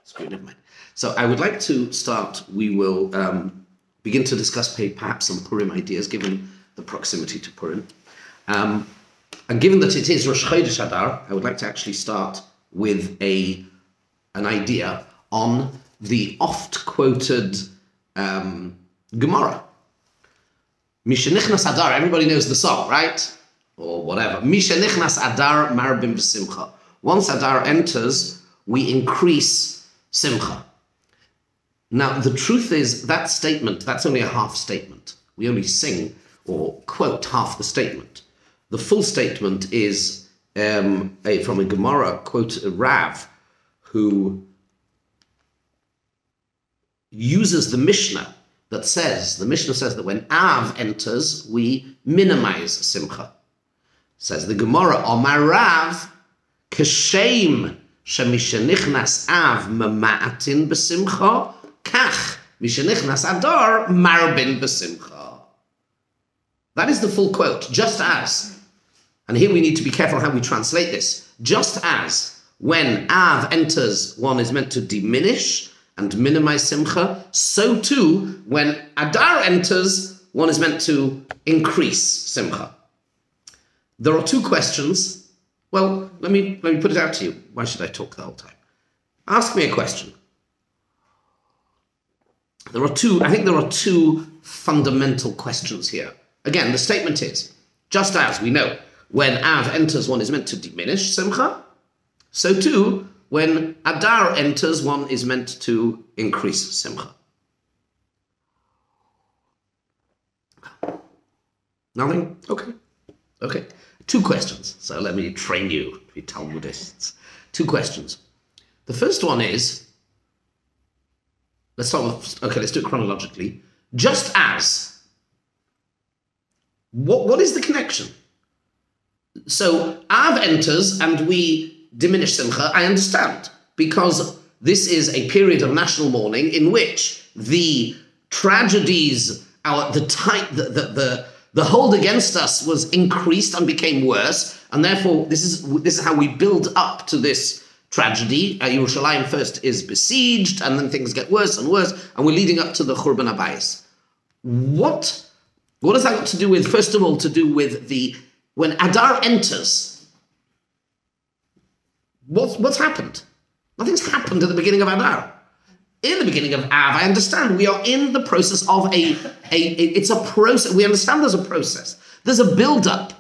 Screw it, never mind. So I would like to start. We will begin to discuss perhaps some Purim ideas, given the proximity to Purim. And given that it is Rosh Chodesh Adar, I would like to actually start with an idea on the oft-quoted Gemara. Mishenichnas Adar, everybody knows the song, right? Or whatever. Mishenichnas Adar marbim b'simcha. Once Adar enters, we increase simcha. Now, the truth is that statement, that's only a half statement. We only sing or quote half the statement. The full statement is from a Gemara, quote a Rav, who uses the Mishnah that says, the Mishnah says that when Av enters, we minimize simcha. Says the Gemara, Omar Rav, Kashem shemishenichnas Av mama'atin b'simcha, kach mishenichnas Adar marbin b'simcha. That is the full quote, just as, and here we need to be careful how we translate this, just as when Av enters, one is meant to diminish and minimize simcha, so too, when Adar enters, one is meant to increase simcha. There are two questions. Well, let me put it out to you. Why should I talk the whole time? Ask me a question. I think there are two fundamental questions here. Again, the statement is, just as we know, when Av enters, one is meant to diminish simcha, so too, when Adar enters, one is meant to increase simcha. Nothing? Okay. Two questions. So let me train you to be Talmudists. Two questions. The first one is, let's do it chronologically. Just as. What is the connection? So Av enters and we diminish simcha, I understand, because this is a period of national mourning in which the tragedies, the hold against us was increased and became worse, and therefore this is how we build up to this tragedy. Yerushalayim first is besieged, and then things get worse and worse, and we're leading up to the Churban Abayis. What does that got to do with? First of all, to do with when Adar enters. What's happened? Nothing's happened at the beginning of Adar. In the beginning of Av, I understand we are in the process of it's a process. We understand there's a process. There's a build-up.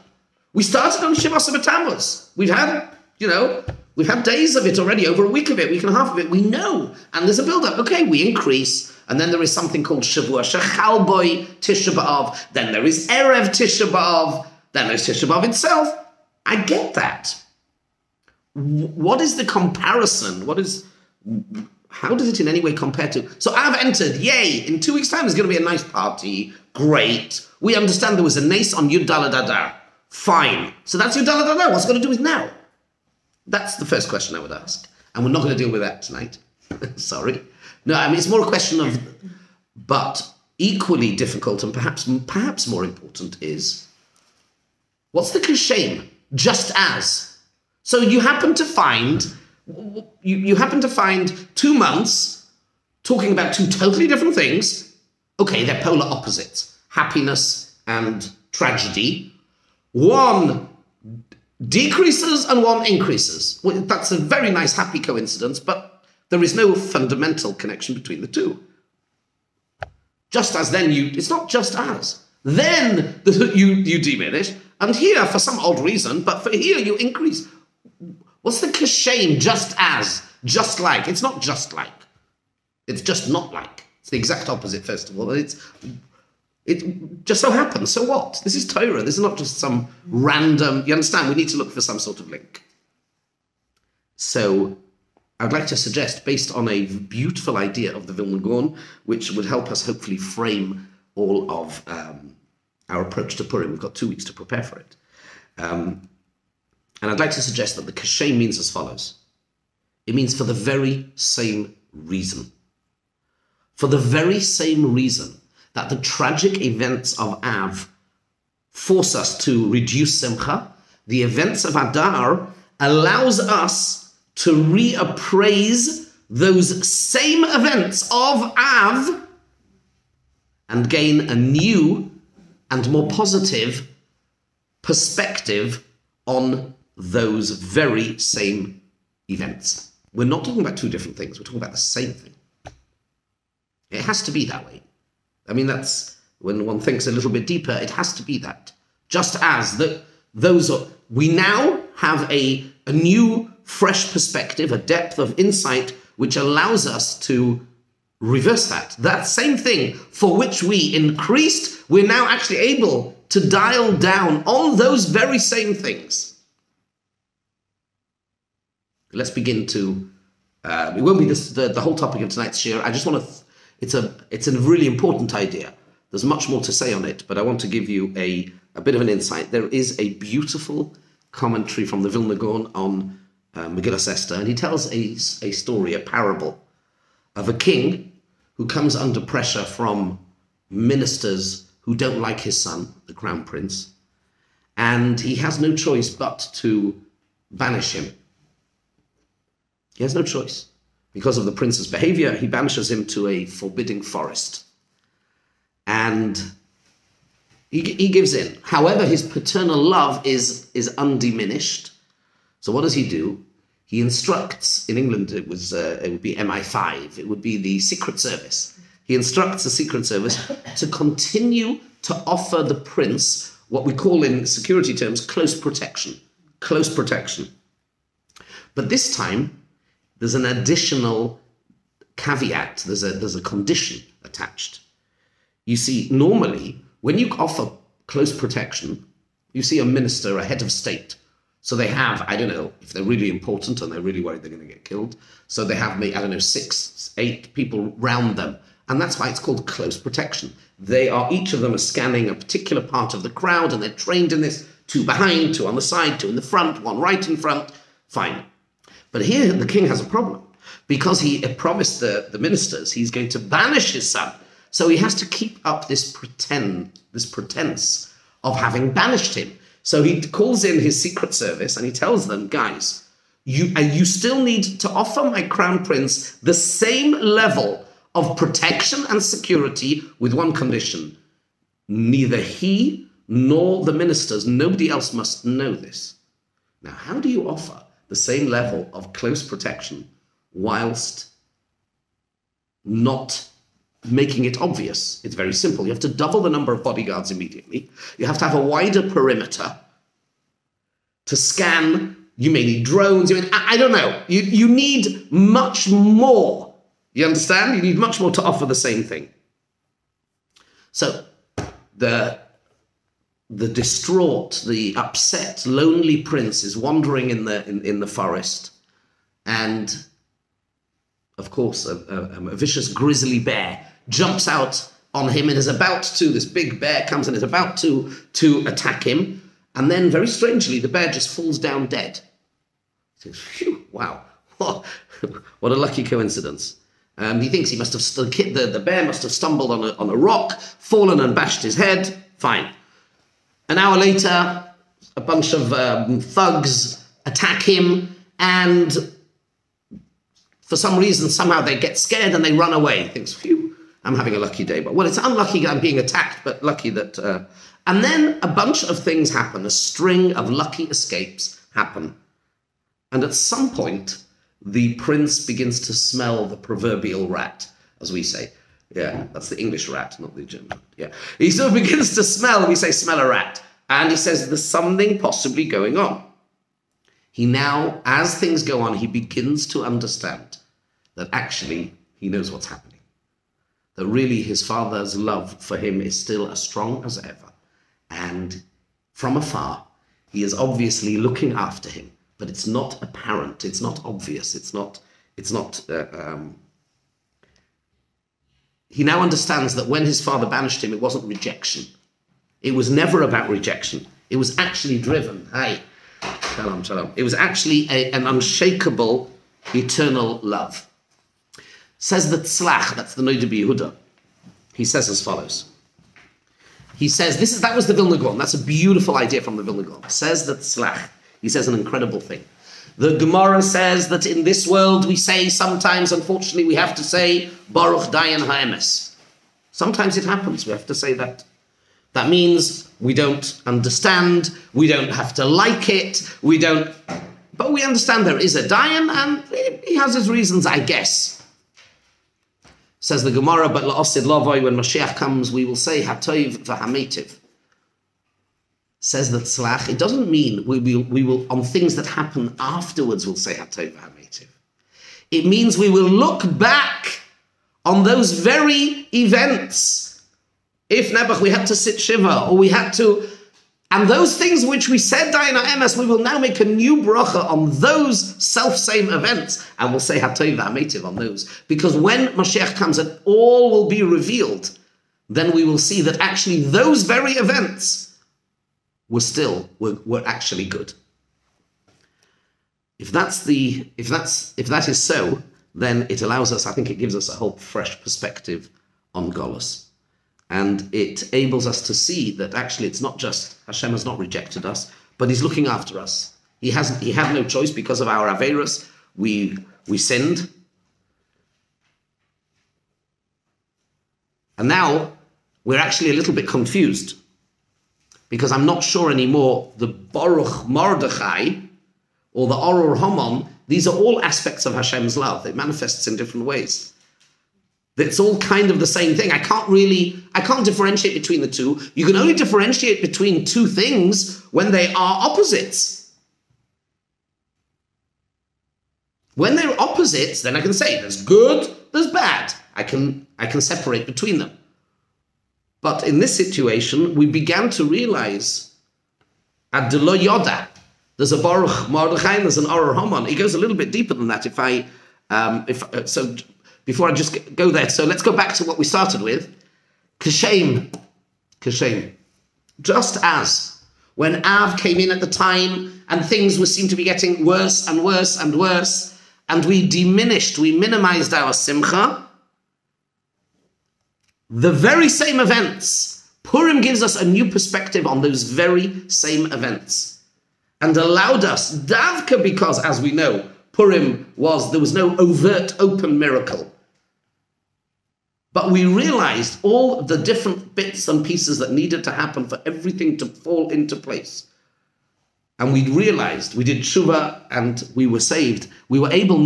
We started on Shiur Tammuz. We've had days of it already, over a week and a half of it. We know, and there's a build-up. Okay, we increase, and then there is something called Shavua Shechal Boi Tisha B'Av. Then there is Erev Tisha B'Av. Then there's Tisha B'Av itself. I get that. What is the comparison? How does it in any way compare to? So Av entered, yay! In 2 weeks' time, there's going to be a nice party. Great. We understand there was a nace on Yud Daled Adar. Fine. So that's Yud Daled Adar. What's it going to do with now? That's the first question I would ask. And we're not going to deal with that tonight. Sorry. No, I mean, it's more a question of, but equally difficult and perhaps more important is, what's the kashem? Just as. So you happen to find 2 months talking about two totally different things. Okay, they're polar opposites, happiness and tragedy. One decreases and one increases. Well, that's a very nice, happy coincidence, but there is no fundamental connection between the two. Just as then it's not just as. Then you diminish, and here, for some odd reason, but for here you increase. What's the kashem? Just as, just like. It's not just like. It's just not like. It's the exact opposite, first of all. It just so happens. So what? This is Torah. This is not just some random. You understand? We need to look for some sort of link. So I'd like to suggest, based on a beautiful idea of the Vilna Gaon, which would help us hopefully frame all of our approach to Purim. We've got 2 weeks to prepare for it. And I'd like to suggest that the kashem means as follows. It means for the very same reason. For the very same reason that the tragic events of Av force us to reduce simcha, the events of Adar allows us to reappraise those same events of Av and gain a new and more positive perspective on those very same events. We're not talking about two different things. We're talking about the same thing. It has to be that way. I mean, that's when one thinks a little bit deeper, it has to be that. Just as we now have a new, fresh perspective, a depth of insight, which allows us to reverse that. That same thing for which we increased, we're now actually able to dial down on those very same things. Let's begin to, it won't be the whole topic of tonight's shiur. I just want to, it's a really important idea. There's much more to say on it, but I want to give you a bit of an insight. There is a beautiful commentary from the Vilna Gaon on Megillas Esther, and he tells a story, a parable of a king who comes under pressure from ministers who don't like his son, the crown prince, and he has no choice but to banish him. He has no choice. Because of the prince's behavior, he banishes him to a forbidding forest. And he gives in. However, his paternal love is undiminished. So what does he do? He instructs, in England it would be MI5, it would be the Secret Service. He instructs the Secret Service to continue to offer the prince what we call in security terms close protection. Close protection. But this time, there's an additional caveat, there's a condition attached. You see, normally, when you offer close protection, you see a minister, a head of state. So they have, I don't know, if they're really important and they're really worried they're going to get killed, so they have, I don't know, 6, 8 people round them. And that's why it's called close protection. Each of them are scanning a particular part of the crowd, and they're trained in this, 2 behind, 2 on the side, 2 in the front, 1 right in front. Fine. But here the king has a problem, because he promised the ministers he's going to banish his son. So he has to keep up this pretense of having banished him. So he calls in his Secret Service and he tells them, guys, you still need to offer my crown prince the same level of protection and security with one condition. Neither he nor the ministers, nobody else must know this. Now, how do you offer the same level of close protection whilst not making it obvious? It's very simple. You have to double the number of bodyguards immediately. You have to have a wider perimeter to scan. You may need drones. I don't know. You need much more. You understand? You need much more to offer the same thing. So the distraught, the upset, lonely prince is wandering in the forest, and of course a vicious grizzly bear jumps out on him and is about to, this big bear comes and is about to attack him, and then very strangely the bear just falls down dead. He says, phew, wow, what a lucky coincidence. He thinks he must have, the bear must have stumbled on a rock, fallen and bashed his head. Fine. An hour later, a bunch of thugs attack him, and for some reason, somehow they get scared and they run away. He thinks, phew, I'm having a lucky day. But, well, it's unlucky I'm being attacked, but lucky that... And then a bunch of things happen. A string of lucky escapes happen. And at some point, the prince begins to smell the proverbial rat, as we say. Yeah, that's the English rat, not the German. Yeah, he sort of begins to smell, we say smell a rat. And he says there's something possibly going on. He now, as things go on, he begins to understand that actually he knows what's happening. That really his father's love for him is still as strong as ever. And from afar, he is obviously looking after him, but it's not apparent, it's not obvious, he now understands that when his father banished him, it wasn't rejection. It was never about rejection. It was actually driven. Hey, shalom, shalom. It was actually an unshakable, eternal love. Says the Tzlach, that's the Noda B'Yehuda. He says as follows. He says, that was the Vilna Gaon. That's a beautiful idea from the Vilna Gaon. Says the Tzlach. He says an incredible thing. The Gemara says that in this world we say sometimes, unfortunately, we have to say Baruch Dayan Ha'emes. Sometimes it happens, we have to say that. That means we don't understand, we don't have to like it, but we understand there is a Dayan and he has his reasons, I guess. Says the Gemara, but la'osid lavoi, when Mashiach comes, we will say Hatoiv v'hametiv. Says that Tzlach, it doesn't mean we will on things that happen afterwards, we'll say Hatoiv v'hametiv. It means we will look back on those very events. If Nebuch, we had to sit Shiva, or we had to, and those things which we said Dayan Ha'emes, we will now make a new bracha on those self-same events, and we'll say Hatoiv v'hametiv on those. Because when Mashiach comes and all will be revealed, then we will see that actually those very events were actually good. If that is so, then it allows us, I think it gives us a whole fresh perspective on Golus. And it enables us to see that actually it's not just Hashem has not rejected us, but he's looking after us. He had no choice because of our Averos. We sinned. And now we're actually a little bit confused because I'm not sure anymore the Baruch Mordechai or the Oror Haman, these are all aspects of Hashem's love. It manifests in different ways. It's all kind of the same thing. I can't differentiate between the two. You can only differentiate between two things when they are opposites. When they're opposites, then I can say there's good, there's bad. I can separate between them. But in this situation, we began to realize at Delo Yoda, there's a Baruch Mordechai and there's an Oror Haman. It goes a little bit deeper than that. Before I just go there, so let's go back to what we started with. Kashem. Just as when Av came in at the time and things seemed to be getting worse and worse and worse, and we minimized our simcha, the very same events, Purim gives us a new perspective on those very same events and allowed us, Davka, because as we know, Purim there was no overt, open miracle. But we realized all the different bits and pieces that needed to happen for everything to fall into place. And we realized, we did tshuva and we were saved. We are able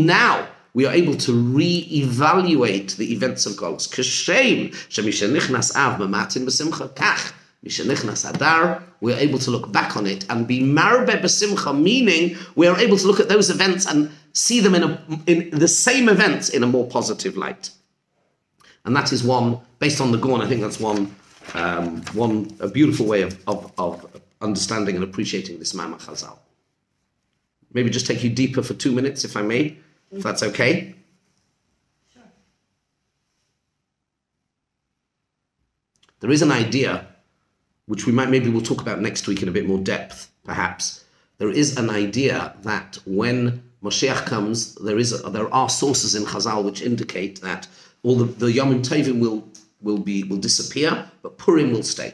to re-evaluate the events of Golus. Kashem, shemishenichnas av mamatin b'simcha kach, mishenichnas adar, we are able to look back on it and be marbe b'simcha, meaning we are able to look at those events and see them in the same events in a more positive light. And that is one, based on the Gorn, I think that's a beautiful way of understanding and appreciating this Ma'amar Chazal. Maybe just take you deeper for 2 minutes, if I may, if that's okay. Sure. There is an idea, which maybe we'll talk about next week in a bit more depth, perhaps. There is an idea that when Moshiach comes, there are sources in Chazal which indicate that all the Yom Tovim will disappear, but Purim will stay.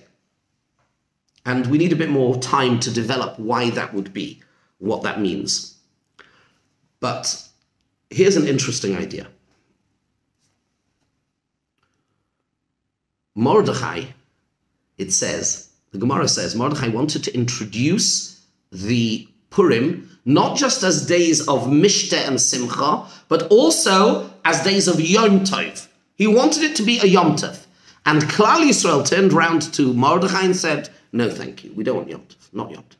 And we need a bit more time to develop why that would be, what that means. But here's an interesting idea. Mordechai, the Gemara says, Mordechai wanted to introduce the Purim not just as days of Mishteh and Simcha, but also as days of Yom Tov. He wanted it to be a Yom Tov. And Klal Yisrael turned round to Mordechai and said, no, thank you, we don't want Yom Tov, not Yom Tov.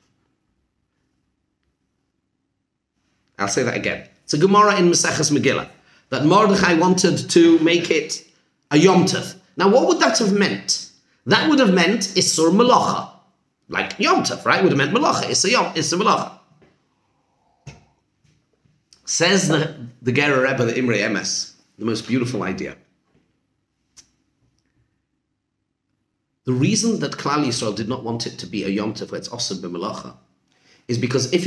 I'll say that again. It's a Gemara in Maseches Megillah, that Mordechai wanted to make it a Yom Tov. Now, what would that have meant? That would have meant Isur Melacha. Like Yom Tov, right? Would have meant Melacha, Isur Melacha. Says the Gerer Rebbe, the Imrei Emes, the most beautiful idea. The reason that Klal Yisrael did not want it to be a Yom Tov where it's Osir b'Melacha is because if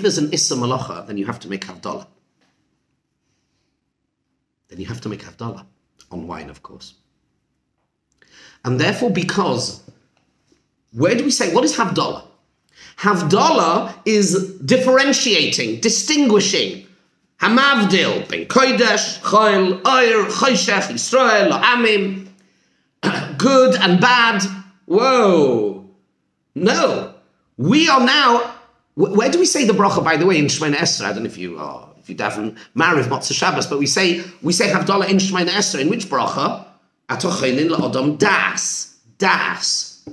there's an Issa Melacha, then you have to make Havdalah. Then you have to make Havdalah on wine, of course. And therefore, because, where do we say, what is Havdalah? Havdalah is differentiating, distinguishing. Hamavdil, ben kodesh, chol, oir, choshech, Yisrael, amim. Good and bad. Whoa. No. We are now... Where do we say the bracha, by the way, in Shemona Esrei? I don't know if you daven Mariv, Motzei Shabbos, but we say Havdalah in Shemona Esrei. In which bracha? Atochenin la'odam das. Das.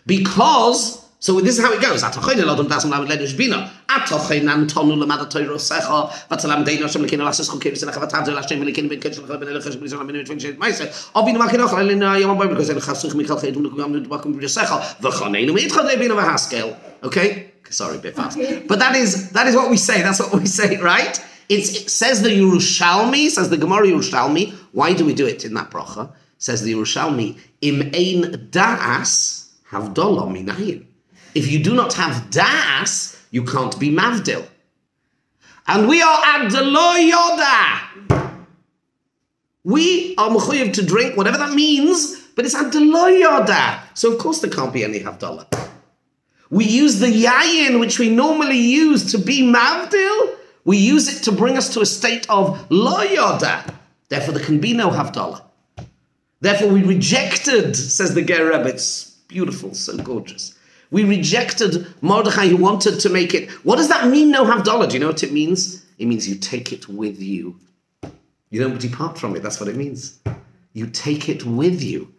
Because... So this is how it goes. Atochenin la'odam das m'lamed le'nush bina. Atochenan tonu l'mad ha'toiro secha v'tzalam deinu Hashem l'kinu l'asas chol kiris l'chav v'tavzel Hashem v'likin v'kech l'chav v'nelechach v'nizon v'ninu v'nishayit ma'aseh Avinu ma'kinoch l'linu yom ha'boim because en chasuch michal chaydu l'kuyam l'dbakum v'secha v'choneinu me'itcha de'binu v'haskel. Okay? Sorry, a bit fast. But that is what we say. That's what we say, right? It says the Yerushalmi, says the Gemara Yerushalmi. Why do we do it in that bracha? Says the Yerushalmi, Im ein da'as havdalah minayin. If you do not have da'as, you can't be mavdil. And we are adelo yoda. We are mechuyev to drink, whatever that means, but it's adelo yoda. So of course there can't be any havdalah. We use the yayin, which we normally use to be mavdil. We use it to bring us to a state of lo yoda. Therefore, there can be no havdalah. Therefore, we rejected, says the Ger Rebbe, it's beautiful, so gorgeous. We rejected Mordechai who wanted to make it. What does that mean, no havdalah? Do you know what it means? It means you take it with you. You don't depart from it. That's what it means. You take it with you.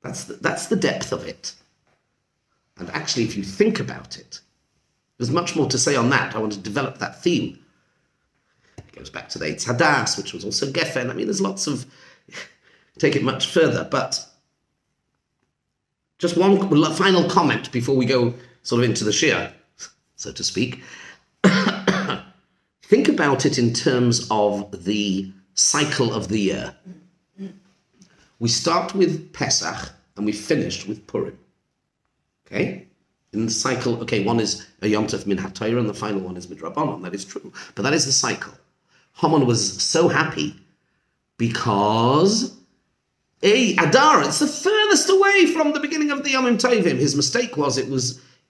That's the depth of it. And actually, if you think about it, there's much more to say on that. I want to develop that theme. It goes back to the Eitz Hadas, which was also Geffen. I mean, there's lots of... Take it much further, but just one final comment before we go sort of into the Shiur, so to speak. Think about it in terms of the cycle of the year. We start with Pesach and we finished with Purim. Okay? In the cycle, okay, one is a Yom Tov min HaTorah and the final one is Midrabanan. That is true. But that is the cycle. Haman was so happy because Adar, it's the furthest away from the beginning of the Yomim Tovim. His mistake was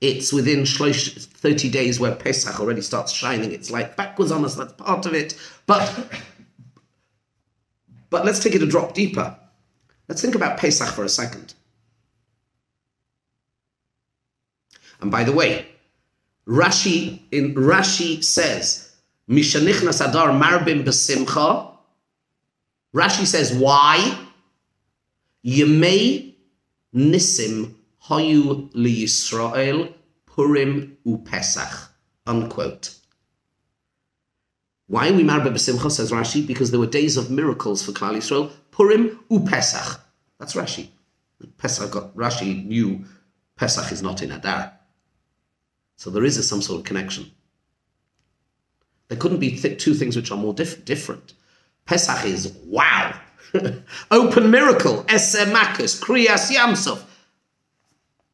it's within 30 days where Pesach already starts shining. It's like backwards on us, that's part of it. But let's take it a drop deeper. Let's think about Pesach for a second. And by the way, Rashi says, Mishanichnas Adar marbim b'simcha. Rashi says, why? Yemei nisim hayu liyisrael Purim uPesach. Unquote. Why are we marbim b'simcha, says Rashi? Because there were days of miracles for Klal Yisrael. Purim uPesach. That's Rashi. Rashi knew Pesach is not in Adar. So there is some sort of connection. There couldn't be two things which are more different. Pesach is wow. Open miracle. Eser Makkos. Kriyas Yamsov.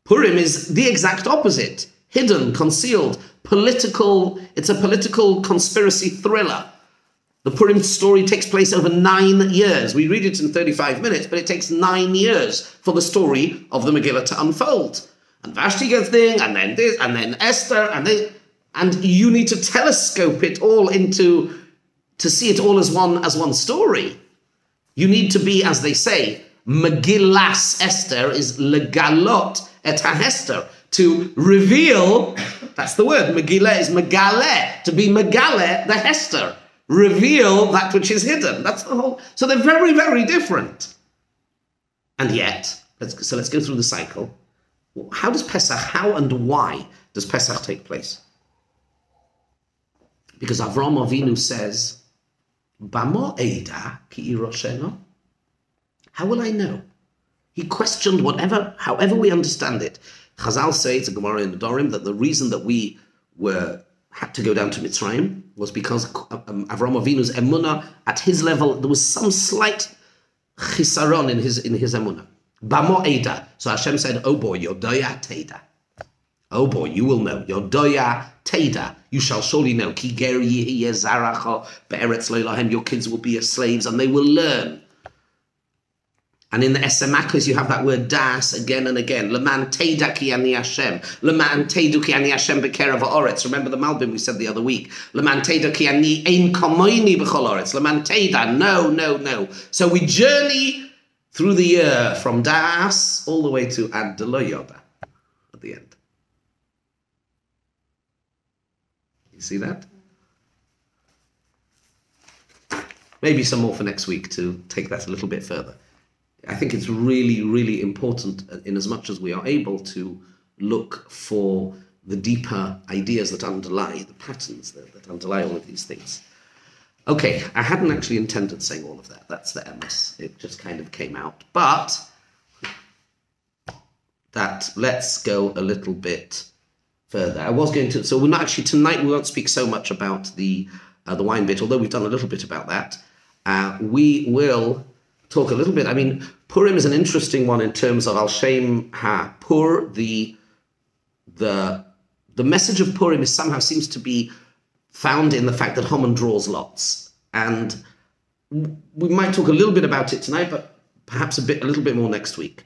Purim is the exact opposite. Hidden, concealed, political. It's a political conspiracy thriller. The Purim story takes place over 9 years. We read it in 35 minutes, but it takes 9 years for the story of the Megillah to unfold. And Vashti gets thing, and then this, and then Esther, and you need to telescope it all to see it all as one story. You need to be, as they say, Megillas Esther is legalot et ha-Hester, to reveal, that's the word, Megillah is megale, to be megale the Hester, reveal that which is hidden. That's the whole, so they're very, very different. And yet, let's go through the cycle. How does Pesach, how and why does Pesach take place? Because Avraham Avinu says, Bamo Eida ki irosheno. How will I know? He questioned however we understand it. Chazal say, it's a Gemara in the Dorim, that the reason that we had to go down to Mitzrayim was because Avraham Avinu's emunah, at his level, there was some slight chisaron in his emunah. Bamo Eida. So Hashem said, oh boy, Yodoya Teida. Oh boy, you will know. Yodoya Teida. You shall surely know. Ki ger yihye zaracha be'eretz lo lahem. Your kids will be as slaves and they will learn. And in the Esemakos, you have that word das again and again. Leman teida ki ani Hashem. Leman teidu ki ani Hashem b'kerav ha'oretz. Remember the Malbim we said the other week. Leman teida ki ani ein kamoini b'chol oretz. Leman teida, no, no, no. So we journey through the year from das all the way to ad delo yoda at the end. You see that? Maybe some more for next week to take that a little bit further. I think it's really, really important in as much as we are able to look for the deeper ideas that underlie, the patterns that underlie all of these things. Okay, I hadn't actually intended saying all of that. That's the MS. It just kind of came out. But let's go a little bit further. I was going to, so we're not actually, tonight we won't speak so much about the wine bit, although we've done a little bit about that. We will talk a little bit. I mean, Purim is an interesting one in terms of Al Shem HaPur. The message of Purim is somehow seems to be found in the fact that Haman draws lots. And we might talk a little bit about it tonight, but perhaps a little bit more next week.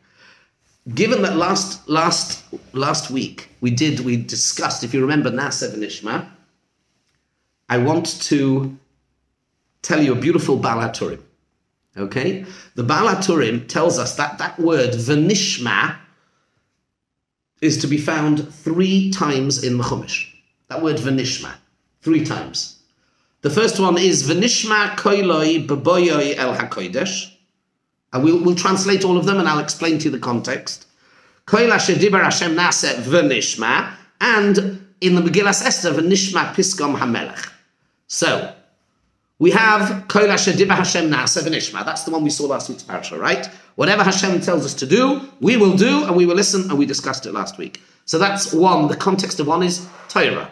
Given that last week we discussed, if you remember, Naaseh v'Nishma, I want to tell you a beautiful Baal HaTurim. Okay? The Baal HaTurim tells us that that word, v'nishma, is to be found 3 times in the Chumash. That word, v'nishma, 3 times. The first one is, v'nishma koiloi b'boyoi el HaKodesh. And we'll translate all of them and I'll explain to you the context. Koil asher dibar Hashem Naaseh v'nishma. And in the Megillas Esther, v'nishma piskom hamelech. So, we have Koil asher dibar Hashem Naaseh v'nishma. That's the one we saw last week's parasha, right? Whatever Hashem tells us to do, we will do, and we will listen, and we discussed it last week. So that's one. The context of one is Torah.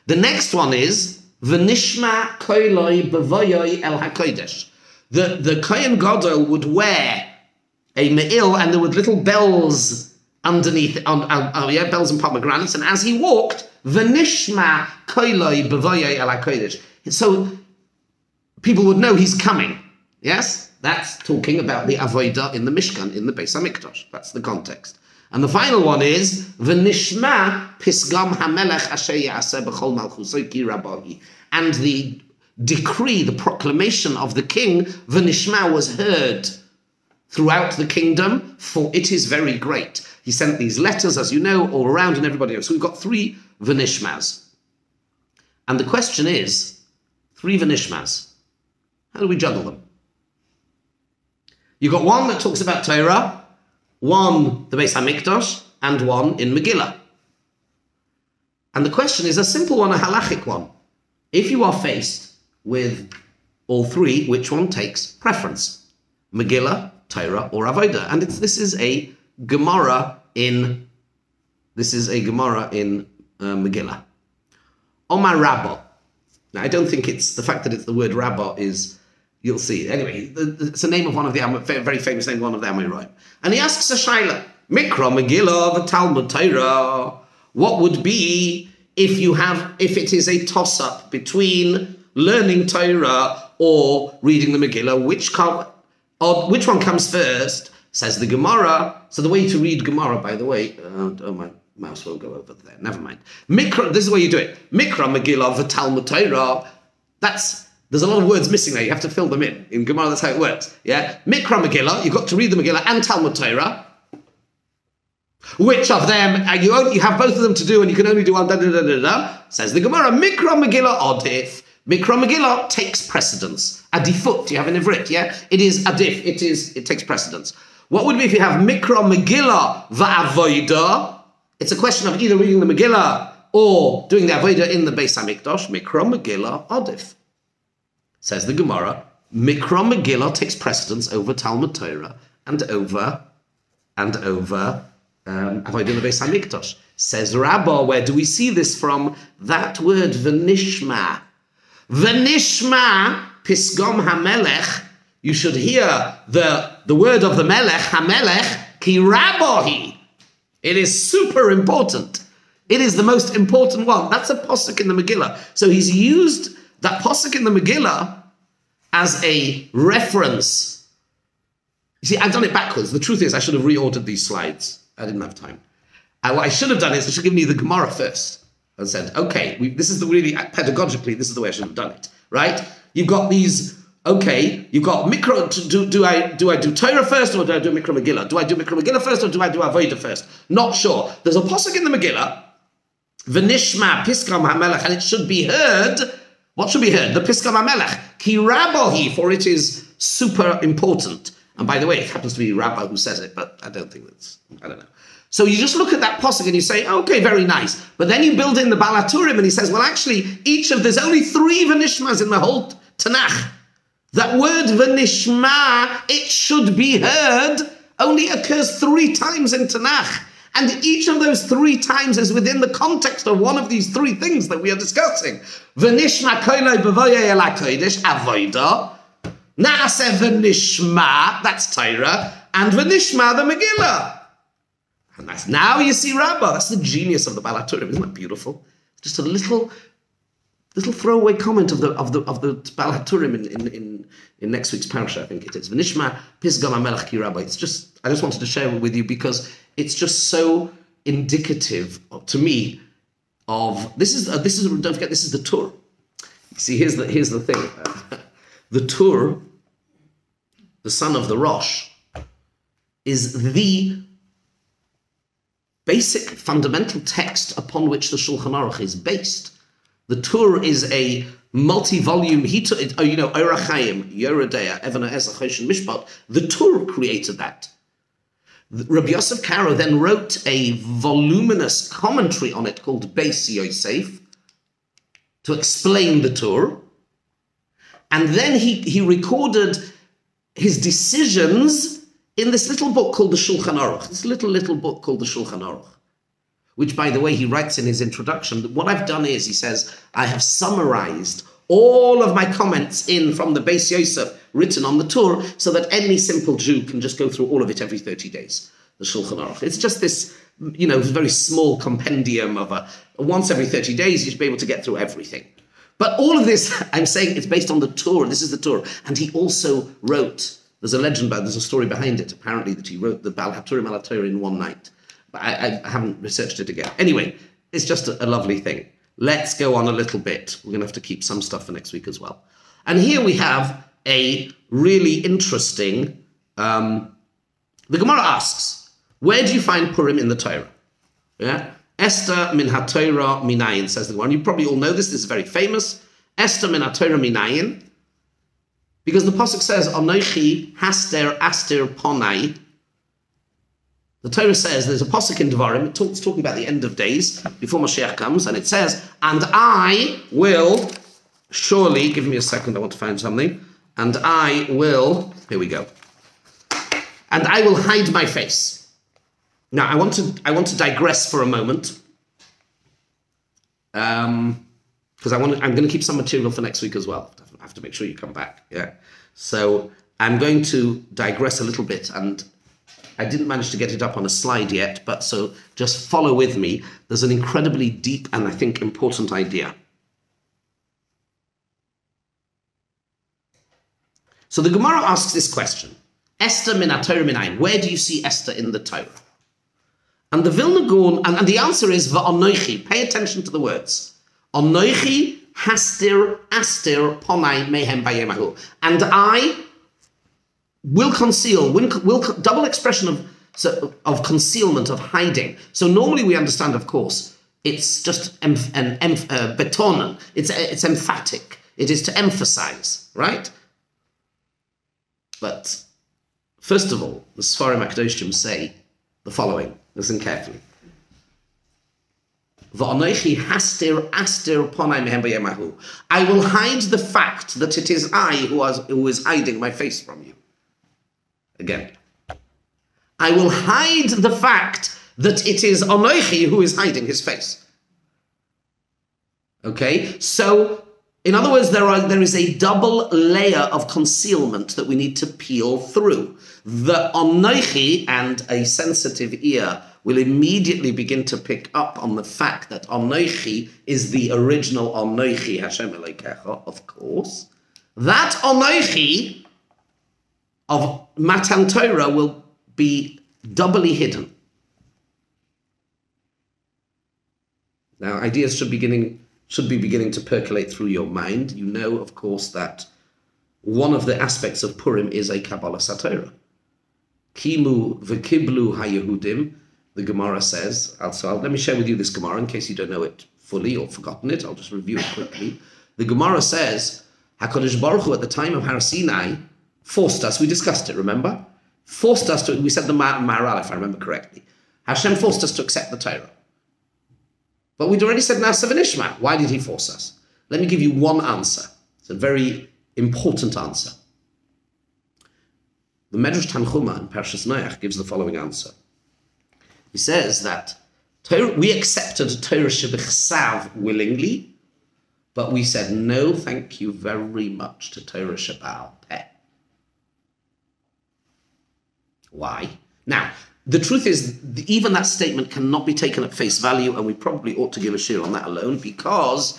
The next one is v'nishma koiloi b'voyoi el HaKodesh. The Kohen Gadol would wear a me'il, and there were little bells underneath, bells and pomegranates, and as he walked, v'nishma koiloi b'voyoi el HaKodesh. So people would know he's coming. Yes? That's talking about the avodah in the Mishkan, in the Beis HaMikdash. That's the context. And the final one is v'nishma pisgam hamelech asher ya'aseh b'chol malchusoi ki rabahi. And the decree, the proclamation of the king, v'nishma, was heard throughout the kingdom, for it is very great. He sent these letters, as you know, all around and everybody else. So we've got 3 v'nishmas. And the question is, 3 v'nishmas. How do we juggle them? You've got one that talks about Torah, one the Beis HaMikdash, and one in Megillah. And the question is a simple one, a halachic one. If you are faced with all 3, which one takes preference? Megillah, Torah, or Avodah? And this is a Gemara in Megillah. Omar Rabbah. Now, I don't think it's the fact that it's the word Rabbah is. You'll see. Anyway, it's the name of one of the very famous name, one of the Amoraim. And he asks a shaila, Mikra, Megillah, the Talmud Torah. What would be if it is a toss-up between learning Torah or reading the Megillah? Which one comes first? Says the Gemara. So the way to read Gemara, by the way, my mouse won't go over there. Never mind. Mikra. This is the way you do it. Mikra, Megillah, the Talmud Torah. There's a lot of words missing there. You have to fill them in. In Gemara, that's how it works. Yeah? Mikra Megillah, you've got to read the Megillah and Talmud Torah. Which of them, you have both of them to do and you can only do one, says the Gemara, Mikra Megillah odif. Mikra Megillah takes precedence. Adifut, you have an ivrit, yeah? It is adif, it takes precedence. What would be if you have Mikra Megillah va'avodah? It's a question of either reading the Megillah or doing the avodah in the Beis HaMikdash. Mikra Megillah odif. Says the Gemara, Mikra Megillah takes precedence over Talmud Torah and over Avodah in the Beis HaMikdash. Says Rabbah, where do we see this from? That word, v'nishma. V'nishma, pisgom hamelech. You should hear the word of the melech, hamelech, ki rabbahi. It is super important. It is the most important one. That's a posuk in the Megillah. So he's used that posuk in the Megillah as a reference. You see, I've done it backwards. The truth is, I should have reordered these slides. I didn't have time. What I should have done is I should have given you the Gemara first and said, okay, this is the really, pedagogically, this is the way I should have done it, right? You've got these, okay, you've got Mikra, do I do Torah first or do I do Mikra Megillah? Do I do Mikra Megillah first or do I do Avodah first? Not sure. There's a pasuk in the Megillah, V'nishma Piskam HaMelech, and it should be heard. What should be heard? The Piskam HaMelech, Ki Rabbahi, for it is super important. And by the way, it happens to be Rabbi who says it, but I don't know. So you just look at that pasuk and you say, okay, very nice. But then you build in the Balaturim and he says, well, actually, there's only 3 V'nishmas in the whole Tanakh. That word V'nishma, it should be heard, only occurs 3 times in Tanakh. And each of those 3 times is within the context of one of these 3 things that we are discussing. V'nishma koiloi b'voyei el HaKodesh, avodah. Na'aseh v'nishma, that's Torah. And v'nishma, the Megillah. And that's, now you see Rabbah. That's the genius of the Balaturim. Isn't that beautiful? Just a little throwaway comment of the Balaturim in next week's parasha, I think it is. V'nishma pisgam hamelech ki Rabbah. It's just, I just wanted to share it with you because it's just so indicative to me of, this is don't forget, this is the Tur. See, here's the thing. The Tur, the son of the Rosh, is the basic fundamental text upon which the Shulchan Aruch is based. The Tur is a multi-volume, Orach Chaim, Yoredeya, Even HaEzra, Choshen Mishpat. The Tur created that. Rabbi Yosef Karo then wrote a voluminous commentary on it called Beis Yosef to explain the Tur. And then he recorded his decisions in this little book called the Shulchan Aruch, this little book called the Shulchan Aruch, which, by the way, he writes in his introduction. What I've done is, he says, I have summarized all of my comments from the Beis Yosef written on the Tur so that any simple Jew can just go through all of it every 30 days, the Shulchan Aruch. It's just this, very small compendium of once every 30 days, you should be able to get through everything. But all of this, I'm saying, it's based on the Tur. This is the Tur. And he also wrote, there's a story behind it, apparently, that he wrote the Balaturim al Torah in one night. But I haven't researched it again. Anyway, it's just a lovely thing. Let's go on a little bit. We're going to have to keep some stuff for next week as well. And here we have a really interesting, the Gemara asks, where do you find Purim in the Torah? Yeah? Esther min ha-Torah minayin, says the Gemara. And you probably all know this. This is very famous. Esther min ha-Torah minayin. Because the pasuk says, Anochi haster aster ponai. The Torah says, there's a pasuk in Devarim, it's talking about the end of days, before Mashiach comes, and it says, and I will surely, give me a second, I want to find something, and I will, here we go, and I will hide my face. Now, I want to digress for a moment, because I'm going to keep some material for next week as well. I have to make sure you come back, yeah? So, I'm going to digress a little bit, and I didn't manage to get it up on a slide yet, but so just follow with me. There's an incredibly deep and I think important idea. So the Gemara asks this question, Esther min ha-Torah minayin, where do you see Esther in the Torah? And the Vilna Gaon, and the answer is va'anochi, pay attention to the words. Anochi hastir astir ponai mehem bayemahu. And I will conceal, double expression of concealment, of hiding. So normally we understand, of course, it's just betonen. It's emphatic. It is to emphasize, right? But first of all, the Sfarim HaKadoshim say the following. Listen carefully. V'anochi hastir astir ponai mehem bayemahu. I will hide the fact that it is I who is hiding my face from you. Again, I will hide the fact that it is Anochi who is hiding his face. Okay, so in other words, there is a double layer of concealment that we need to peel through. The Anochi and a sensitive ear will immediately begin to pick up on the fact that Anochi is the original Anochi Hashem Elokecha, of course. That Anochi of Matan Torah will be doubly hidden. Now, ideas should be beginning to percolate through your mind. You know, of course, that one of the aspects of Purim is a Kabbalah Torah. Kimu v'kiblu haYehudim, the Gemara says. Also, let me share with you this Gemara in case you don't know it fully or forgotten it. I'll just review it quickly. The Gemara says, HaKadosh Baruch Hu at the time of Har Sinai forced us, we discussed it, remember? Forced us to, we said the Maharal, if I remember correctly. Hashem forced us to accept the Torah. But we'd already said Na'aseh v'nishma. Why did he force us? Let me give you one answer. It's a very important answer. The Medrash Tanchuma in Parshas Noach gives the following answer. He says that we accepted Torah Shebechsav willingly, but we said no thank you very much to Torah Sheba'al Peh. Why? Now, the truth is, even that statement cannot be taken at face value, and we probably ought to give a shiur on that alone, because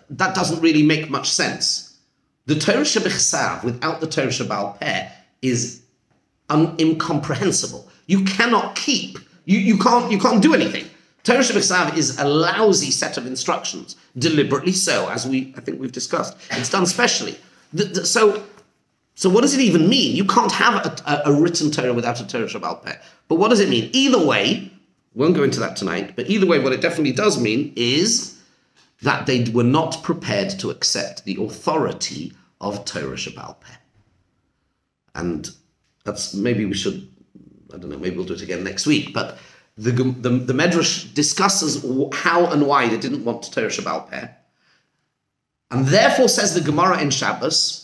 that doesn't really make much sense. The Torah Shebechsav, without the Torah Sheba'al Peh, is incomprehensible. You cannot keep, you can't do anything. Torah Shebechsav is a lousy set of instructions, deliberately so, as I think we've discussed. It's done specially. So what does it even mean? You can't have a written Torah without a Torah Sheba'al Peh. But what does it mean? Either way, won't go into that tonight, but either way, what it definitely does mean is that they were not prepared to accept the authority of Torah Sheba'al Peh. And that's, maybe we should, I don't know, maybe we'll do it again next week, but the Medrash discusses how and why they didn't want Torah Sheba'al Peh. And therefore, says the Gemara in Shabbos,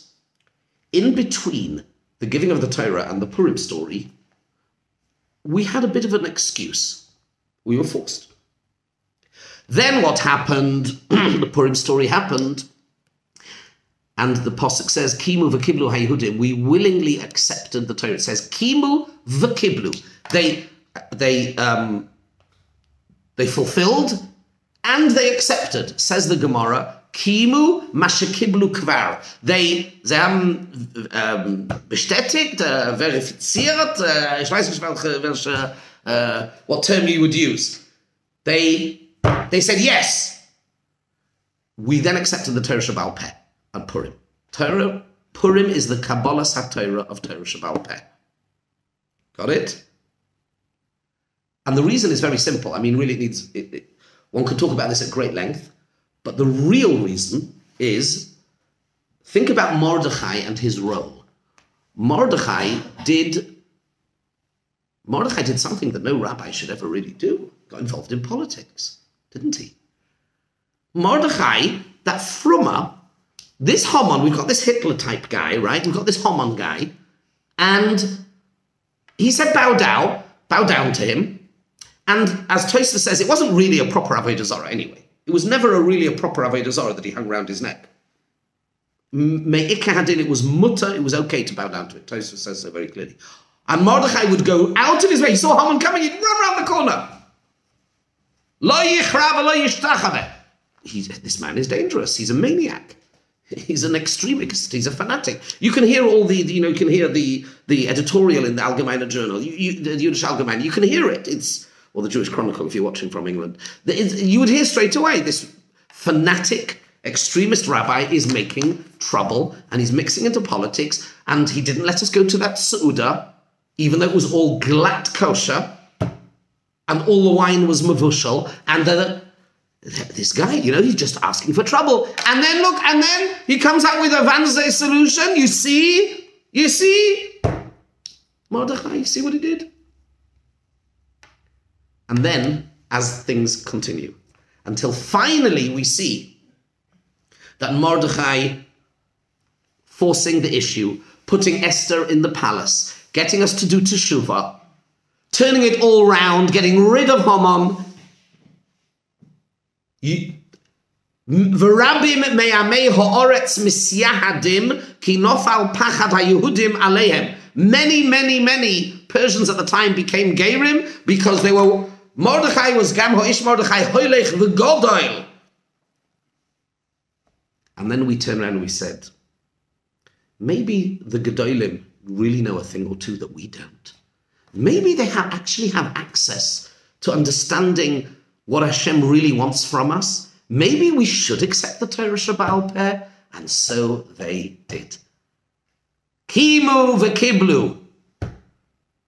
in between the giving of the Torah and the Purim story, we had a bit of an excuse. We were forced. Then what happened? The Purim story happened, and the Pasuk says, Kimu v'kiblu haYehudim, we willingly accepted the Torah. It says, Kimu v'kiblu. They fulfilled and they accepted, says the Gemara, Kimu mashekiblu kvar. They haben bestätigt, verifiziert, ich weiß nicht welche, what term you would use. They said yes. We then accepted the Torah Sheba'al Peh at Purim. Purim is the Kabbalah HaTorah of Torah Sheba'al Peh. Got it? And the reason is very simple. I mean, really, one could talk about this at great length. But the real reason is, think about Mordechai and his role. Mordechai did something that no rabbi should ever really do. Got involved in politics, didn't he? Mordechai, that frummer, this Haman, we've got this Hitler-type guy, right? We've got this Haman guy, and he said bow down to him. And as Tosfos says, it wasn't really a proper Avodah Zarah anyway. It was never really a proper Avodah Zarah that he hung around his neck. Me'ikah hadin, it was mutter, it was okay to bow down to it. Tosfos says so very clearly. And Mordechai would go out of his way. He saw Haman coming, he'd run around the corner. Lo yichra v'lo yishtachaveh. This man is dangerous. He's a maniac. He's an extremist. He's a fanatic. You can hear all you can hear the editorial in the Allgemeine Journal, the Yiddish Allgemeine. You can hear it. Or the Jewish Chronicle, if you're watching from England. You would hear straight away, this fanatic, extremist rabbi is making trouble, and he's mixing into politics, and he didn't let us go to that Seudah, even though it was all glatt kosher, and all the wine was mavushal, and this guy, he's just asking for trouble. And then he comes out with a Vanzay solution. You see? Mordechai, you see what he did? And then, as things continue, until finally we see that Mordechai forcing the issue, putting Esther in the palace, getting us to do teshuvah, turning it all round, getting rid of Haman. V'rabim me'amei ha'oretz misyahadim ki nofal pachad ha'Yehudim aleihem. Many Persians at the time became Gerim because they were... Mordechai was Gam Ho'ish Mordechai Hoilech V'Godoil. And then we turned around and we said, maybe the Gedolim really know a thing or two that we don't. Maybe they actually have access to understanding what Hashem really wants from us. Maybe we should accept the Torah Shebaal Peh, and so they did. Kimu v'kiblu.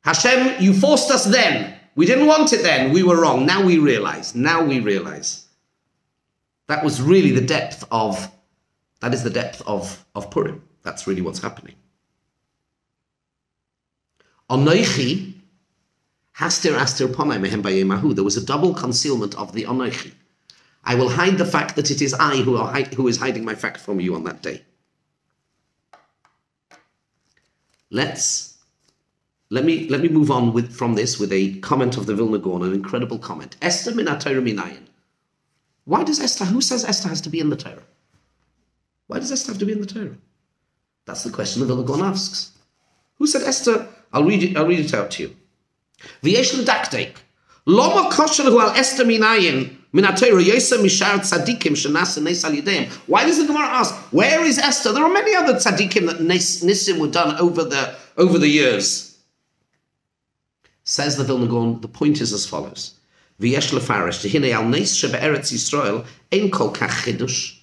Hashem, you forced us then. We didn't want it then. We were wrong. Now we realize. That was really the depth of Purim. That's really what's happening. Onoichi, hastir astir ponai mehem bayemahu. There was a double concealment of the Onoichi. I will hide the fact that it is I who is hiding my fact from you on that day. Let me move on from this with a comment of the Vilna Gaon, an incredible comment. Esther min ha-Torah minayin. Why does Esther? Who says Esther has to be in the Torah? Why does Esther have to be in the Torah? That's the question the Vilna Gaon asks. Who said Esther? I'll read it out to you. V'yesh l'dakdek. Loma kosher hu al Esther minayin min ha-Torah yosem mishar tzadikim shenasa nes al yedem. Why does the Gemara ask, where is Esther? There are many other tzadikim that nisim were done over the years. Says the Vilna Gaon, the point is as follows. V'yesh lefarish dehine al nes shebe'eretz Yisrael ein kol kach chidush.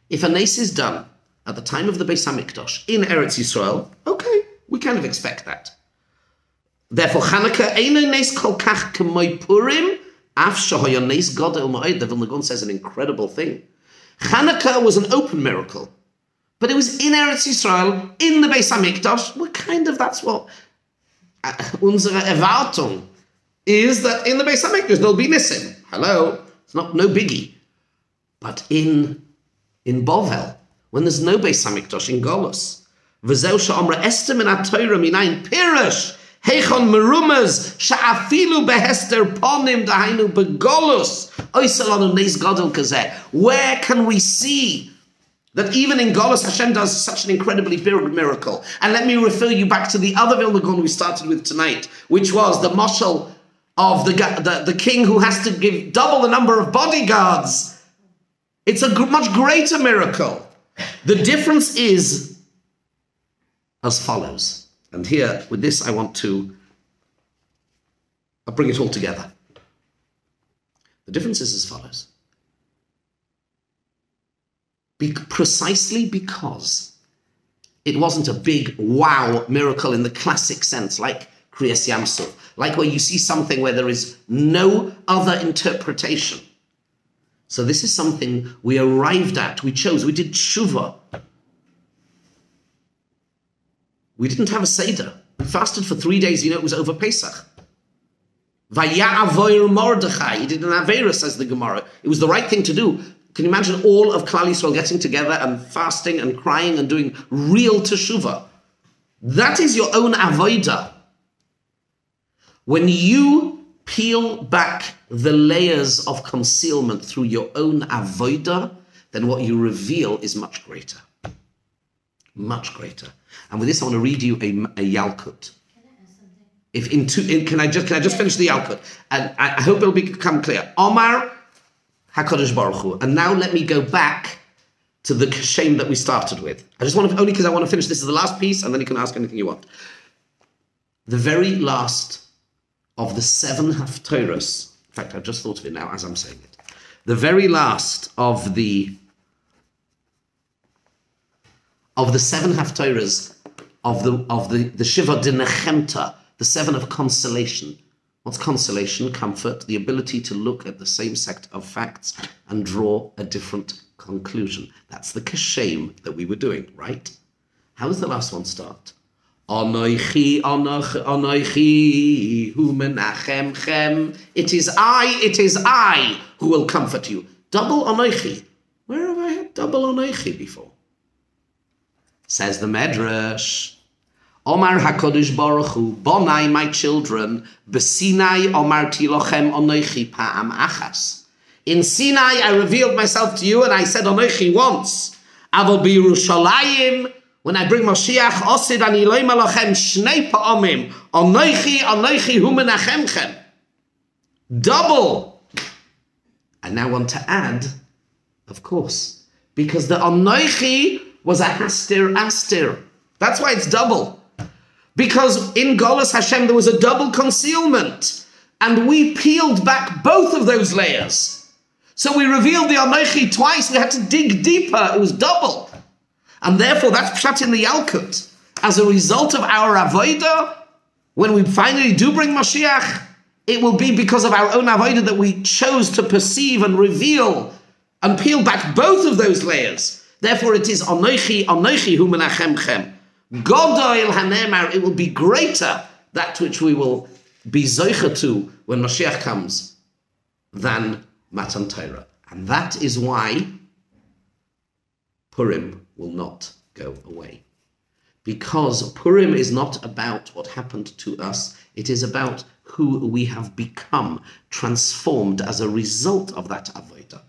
If a nes is done at the time of the Beis HaMikdash in Eretz Yisrael, okay, we kind of expect that. Therefore, Chanukah eino nes kol kach k'moi Purim af shehoya nes godel ma'od. The Vilna Gaon says an incredible thing. Chanukah was an open miracle, but it was in Eretz Yisrael, in the Beis HaMikdash. Well, kind of that's what unsere Erwartung is, that in the Beis HaMikdash there'll be nisim. Hello, it's no biggie. But in Bovel, when there's no Beis HaMikdash, in Golus, v'zeu she'omra Esther min ha-Torah minayin pirush heichon merumaz she'afilu behester ponim dahainu begolus oisel anu nes gadol kazeh. Where can we see that even in Golus, Hashem does such an incredibly big miracle? And let me refer you back to the other Vilna Gaon we started with tonight, which was the mashal of the king who has to give double the number of bodyguards. It's a much greater miracle. The difference is as follows. And here, with this, I'll bring it all together. The difference is as follows. Precisely because it wasn't a big wow miracle in the classic sense, like Kriyas Yamsuf, like where you see something where there is no other interpretation. So this is something we arrived at, we chose, we did tshuva. We didn't have a Seder. We fasted for 3 days, it was over Pesach. Vaya'avoir Mordechai, he did an Aveira, says the Gemara. It was the right thing to do. Can you imagine all of Klal Yisrael getting together and fasting and crying and doing real teshuvah? That is your own avodah. When you peel back the layers of concealment through your own avodah, then what you reveal is much greater. Much greater. And with this, I want to read you a Yalkut. Can I just finish the Yalkut? And I hope it'll become clear. Omar HaKadosh Baruch Hu. And now let me go back to the shame that we started with. I just want to, only because I want to finish, this is the last piece, and then you can ask anything you want. The very last of the 7 Haftorahs, in fact, I've just thought of it now as I'm saying it. The very last of the 7 Haftorahs of the Shiva de Nechemta, the 7 of consolation. What's consolation? Comfort, the ability to look at the same set of facts and draw a different conclusion. That's the kashem that we were doing, right? How does the last one start? Anoichi, anoichi, hu menachemchem. It is I who will comfort you. Double anoichi. Where have I had double anoichi before? Says the Medrash. Omar HaKadosh Baruch Hu, Bonai, my children, B'Sinai Omarti Lochem Onoichi Pa'am Achas. In Sinai I revealed myself to you and I said Onoichi once. Aval B'Yerushalayim, when I bring Moshiach, Osid Ani Loima Lochem Shnei Pa'omim, Onoichi Hu Menachemchem. Double. I now want to add, of course, because the Onoichi was a hastir astir. That's why it's double. Because in Golus Hashem there was a double concealment. And we peeled back both of those layers. So we revealed the Anochi twice. We had to dig deeper. It was double. And therefore that's Pshat in the Yalkut. As a result of our Avodah, when we finally do bring Mashiach, it will be because of our own Avodah that we chose to perceive and reveal and peel back both of those layers. Therefore it is Anochi, Anochi hu menachemchem. Godoil hanemar, it will be greater, that which we will be zoicha to when Mashiach comes, than Matan Torah. And that is why Purim will not go away. Because Purim is not about what happened to us, it is about who we have become, transformed as a result of that avodah.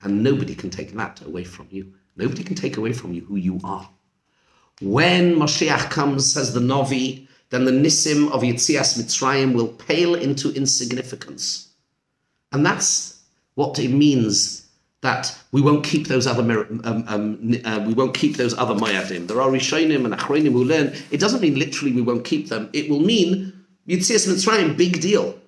And nobody can take that away from you. Nobody can take away from you who you are. When Mashiach comes, says the Novi, then the Nisim of Yetzias Mitzrayim will pale into insignificance. And that's what it means that we won't keep those other we won't keep those other Moyadim. There are Rishonim and Achronim who learn. It doesn't mean literally we won't keep them. It will mean Yetzias Mitzrayim, big deal.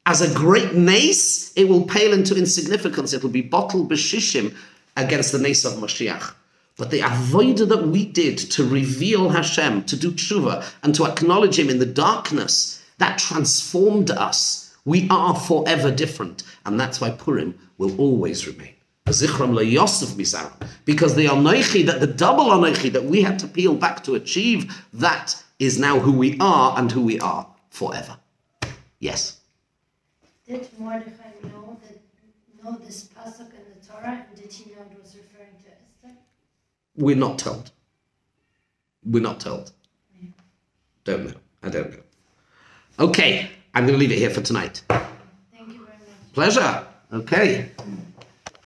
As a great nace, it will pale into insignificance. It will be bottled b'shishim against the nace of Mashiach. But the avodah that we did to reveal Hashem, to do tshuva, and to acknowledge Him in the darkness, that transformed us. We are forever different. And that's why Purim will always remain. Zichram le'yosef mizaram. Because the Anochi, that the double Anochi that we had to peel back to achieve, that is now who we are and who we are forever. Yes? Did Mordechai know this pasuk in the Torah? And did he know it was referring to Esther? We're not told. We're not told. Yeah. Don't know. I don't know. Okay, I'm going to leave it here for tonight. Thank you very much. Pleasure. Okay.